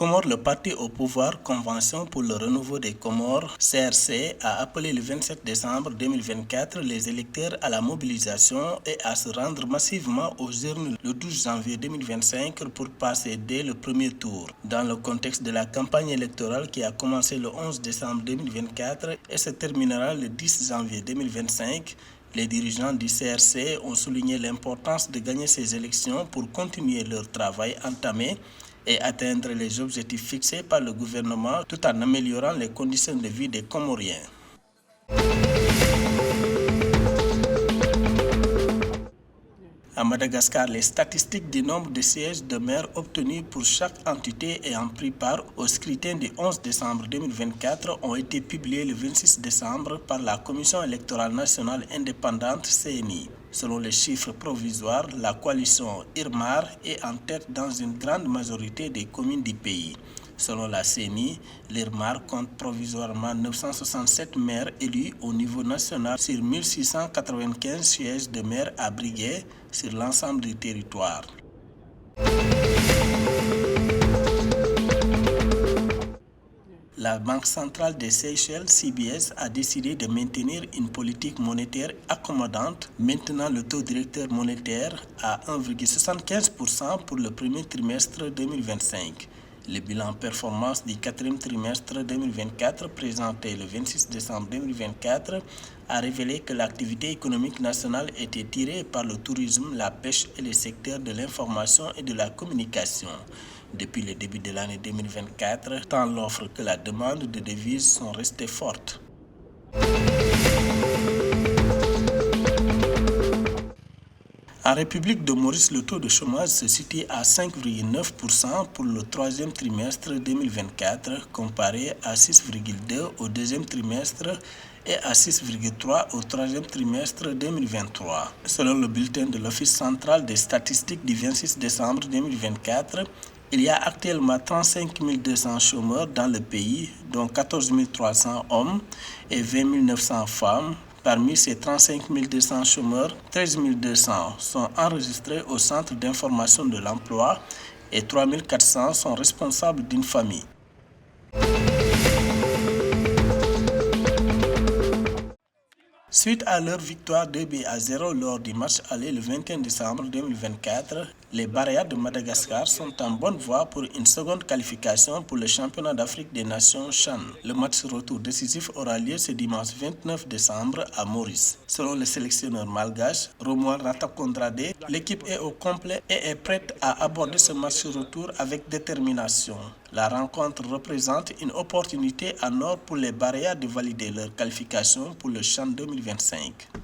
Comores, le parti au pouvoir Convention pour le renouveau des Comores, CRC, a appelé le 27 décembre 2024 les électeurs à la mobilisation et à se rendre massivement aux urnes le 12 janvier 2025 pour passer dès le premier tour. Dans le contexte de la campagne électorale qui a commencé le 11 décembre 2024 et se terminera le 10 janvier 2025, les dirigeants du CRC ont souligné l'importance de gagner ces élections pour continuer leur travail entamé et atteindre les objectifs fixés par le gouvernement tout en améliorant les conditions de vie des Comoriens. À Madagascar, les statistiques du nombre de sièges de maires obtenus pour chaque entité ayant pris part au scrutin du 11 décembre 2024 ont été publiées le 26 décembre par la Commission électorale nationale indépendante CNI. Selon les chiffres provisoires, la coalition IRMAR est en tête dans une grande majorité des communes du pays. Selon la CNI, l'IRMAR compte provisoirement 967 maires élus au niveau national sur 1695 sièges de maires abrigués sur l'ensemble du territoire. La Banque centrale des Seychelles, CBS, a décidé de maintenir une politique monétaire accommodante, maintenant le taux directeur monétaire à 1,75% pour le premier trimestre 2025. Le bilan performance du quatrième trimestre 2024, présenté le 26 décembre 2024, a révélé que l'activité économique nationale était tirée par le tourisme, la pêche et les secteurs de l'information et de la communication. Depuis le début de l'année 2024, tant l'offre que la demande de devises sont restées fortes. En République de Maurice, le taux de chômage se situe à 5,9% pour le troisième trimestre 2024, comparé à 6,2% au deuxième trimestre et à 6,3% au troisième trimestre 2023. Selon le bulletin de l'Office central des statistiques du 26 décembre 2024, il y a actuellement 35 200 chômeurs dans le pays, dont 14 300 hommes et 20 900 femmes. Parmi ces 35 200 chômeurs, 13 200 sont enregistrés au Centre d'information de l'emploi et 3 400 sont responsables d'une famille. Suite à leur victoire 2-0 lors du match aller le 21 décembre 2024, les Barayas de Madagascar sont en bonne voie pour une seconde qualification pour le championnat d'Afrique des Nations CHAN. Le match retour décisif aura lieu ce dimanche 29 décembre à Maurice. Selon le sélectionneur malgache, Romuald Rattakondradé, l'équipe est au complet et est prête à aborder ce match retour avec détermination. La rencontre représente une opportunité en or pour les Barayas de valider leur qualification pour le CHAN 2025.